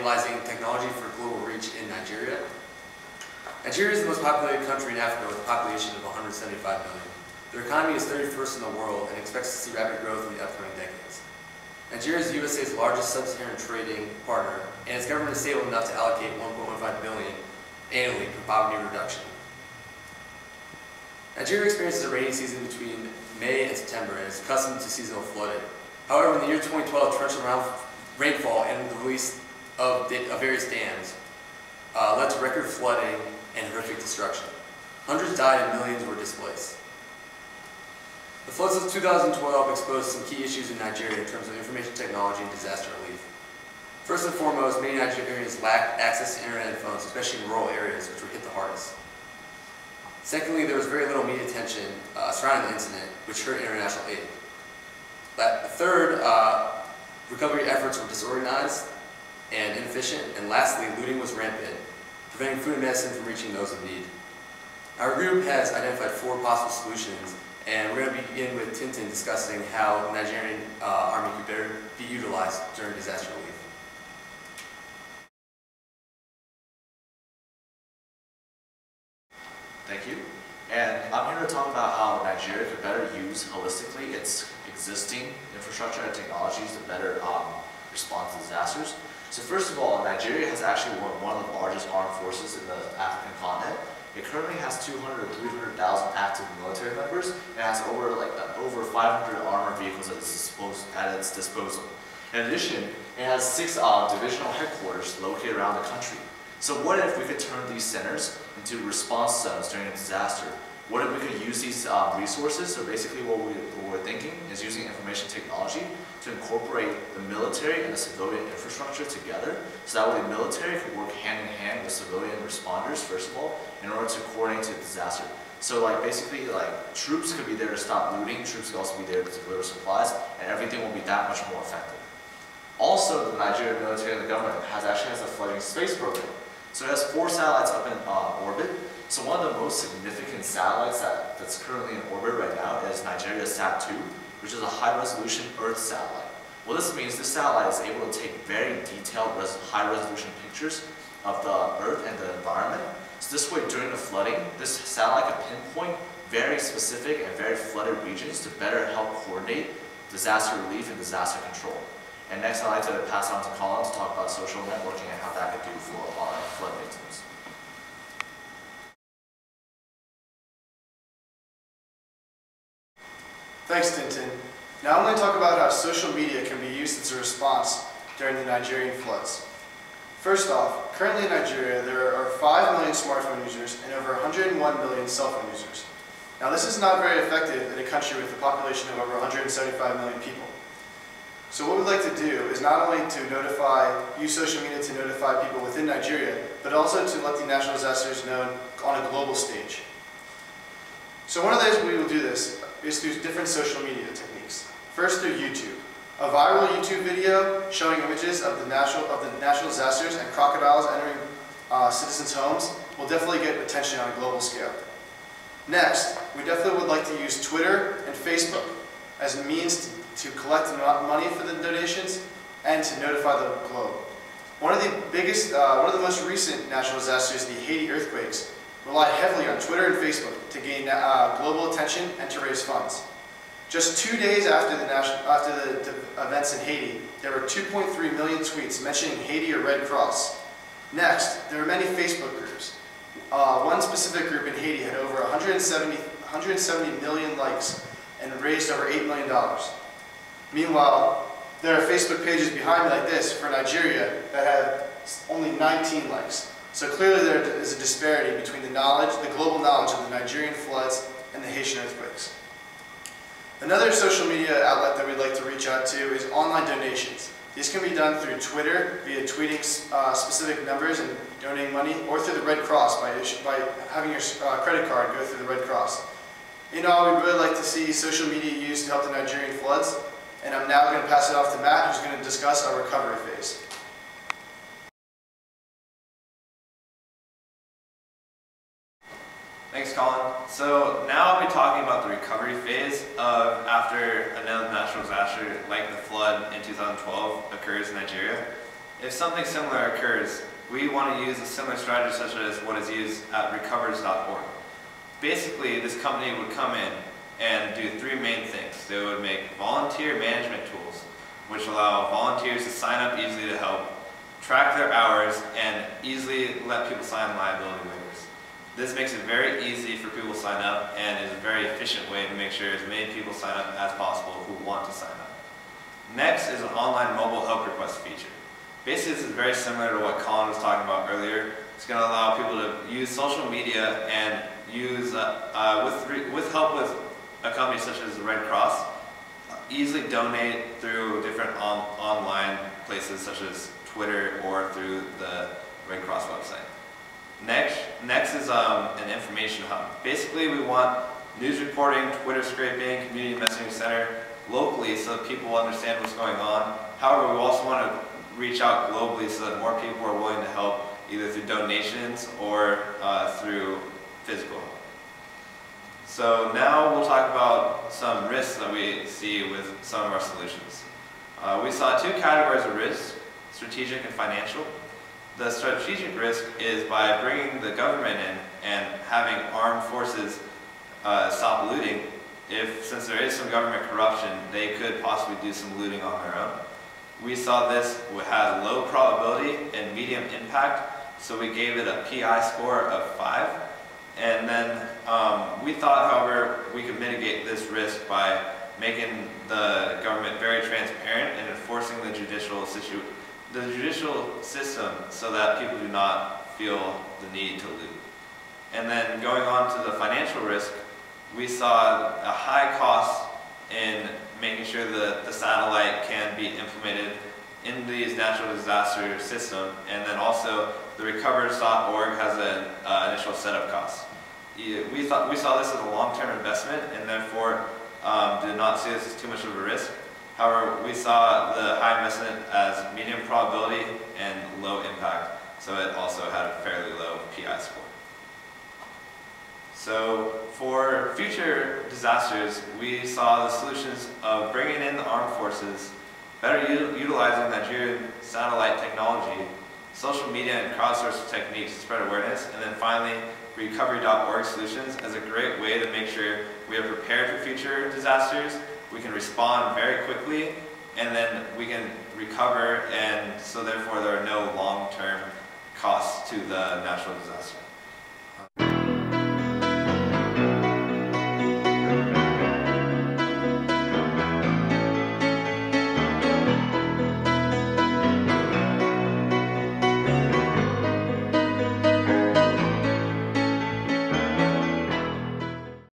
analyzing technology for global reach in Nigeria. Nigeria is the most populated country in Africa with a population of 175 million. Their economy is 31st in the world and expects to see rapid growth in the upcoming decades. Nigeria is USA's largest sub-Saharan trading partner, and its government is stable enough to allocate $1.15 billion annually for poverty reduction. Nigeria experiences a rainy season between May and September and is accustomed to seasonal flooding. However, in the year 2012, torrential rainfall and the release of various dams led to record flooding and horrific destruction. Hundreds died and millions were displaced. The floods of 2012 exposed some key issues in Nigeria in terms of information technology and disaster relief. First and foremost, many Nigerians lacked access to internet and phones, especially in rural areas, which were hit the hardest. Secondly, there was very little media attention surrounding the incident, which hurt international aid. Third, recovery efforts were disorganized and inefficient. And lastly, looting was rampant, preventing food and medicine from reaching those in need. Our group has identified 4 possible solutions, and we're going to begin with Tintin discussing how the Nigerian Army could better be utilized during disaster relief. Thank you. And I'm here to talk about how Nigeria could better use holistically its existing infrastructure and technologies to better respond to disasters. So first of all, Nigeria has actually one of the largest armed forces in the African continent. It currently has 200 to 300,000 active military members and has over 500 armored vehicles at its disposal. In addition, it has 6 divisional headquarters located around the country. So what if we could turn these centers into response zones during a disaster? What if we could use these resources? So basically what we're thinking is using information technology to incorporate the military and the civilian infrastructure together, so that way the military could work hand in hand with civilian responders, first of all, in order to coordinate to disaster. So basically troops could be there to stop looting, troops could also be there to deliver supplies, and everything will be that much more effective. Also, the Nigerian military and the government actually has a flooding space program. So it has 4 satellites up in orbit. So one of the most significant satellites that's currently in orbit right now is Nigeria Sat-2, which is a high-resolution Earth satellite. What this means, this satellite is able to take very detailed, high-resolution pictures of the Earth and the environment. So this way, during the flooding, this satellite can pinpoint very specific and very flooded regions to better help coordinate disaster relief and disaster control. And next, I'd like to pass on to Colin to talk about social networking and how that could do for our flood victims. Thanks, Tintin. Now I'm going to talk about how social media can be used as a response during the Nigerian floods. First off, currently in Nigeria, there are 5 million smartphone users and over 101 million cell phone users. Now this is not very effective in a country with a population of over 175 million people. So what we'd like to do is not only to use social media to notify people within Nigeria, but also to let the natural disasters known on a global stage. So one of the ways we will do this is through different social media techniques. First, through YouTube. A viral YouTube video showing images of the natural disasters and crocodiles entering citizens' homes will definitely get attention on a global scale. Next, we definitely would like to use Twitter and Facebook as a means to collect money for the donations and to notify the globe. One of the most recent natural disasters, the Haiti earthquakes, relied heavily on Twitter and Facebook to gain global attention and to raise funds. Just 2 days after the events in Haiti, there were 2.3 million tweets mentioning Haiti or Red Cross. Next, there are many Facebook groups. One specific group in Haiti had over 170 million likes and raised over $8 million. Meanwhile, there are Facebook pages behind me like this for Nigeria that have only 19 likes. So clearly there is a disparity between the global knowledge of the Nigerian floods and the Haitian earthquakes. Another social media outlet that we'd like to reach out to is online donations. These can be done through Twitter via tweeting specific numbers and donating money, or through the Red Cross by having your credit card go through the Red Cross. In all, we'd really like to see social media used to help the Nigerian floods, and I'm now going to pass it off to Matt, who's going to discuss our recovery phase. Thanks, Colin. So now I'll be talking about the recovery phase of after another natural disaster like the flood in 2012 occurs in Nigeria. if something similar occurs, we want to use a similar strategy such as what is used at recovers.org. Basically, this company would come in and do three main things. They would make volunteer management tools, which allow volunteers to sign up easily to help, track their hours, and easily let people sign liability waivers. This makes it very easy for people to sign up and is a very efficient way to make sure as many people sign up as possible who want to sign up. Next is an online mobile help request feature. Basically, this is very similar to what Colin was talking about earlier. It's going to allow people to use social media and use, with help with a company such as the Red Cross, easily donate through different online places such as Twitter or through the Red Cross website. Next is an information hub. Basically, we want news reporting, Twitter scraping, community messaging center locally so that people understand what's going on. However, we also want to reach out globally so that more people are willing to help either through donations or through physical help. So now we'll talk about some risks that we see with some of our solutions. We saw two categories of risks, strategic and financial. The strategic risk is by bringing the government in and having armed forces stop looting. Since there is some government corruption, they could possibly do some looting on their own. We saw this had low probability and medium impact, so we gave it a PI score of 5. And then we thought, however, we could mitigate this risk by making the government very transparent and enforcing the judicial system so that people do not feel the need to loot. And then going on to the financial risk, we saw a high cost in making sure that the satellite can be implemented in these natural disaster system, and then also the recovers.org has an initial setup cost. We saw this as a long-term investment and therefore did not see this as too much of a risk. However, we saw the high investment as medium probability and low impact, so it also had a fairly low PI score. So for future disasters, we saw the solutions of bringing in the armed forces, better utilizing Nigerian satellite technology, social media and crowdsourcing techniques to spread awareness, and then finally recovery.org solutions as a great way to make sure we are prepared for future disasters, we can respond very quickly, and then we can recover, and so therefore there are no long-term costs to the natural disaster.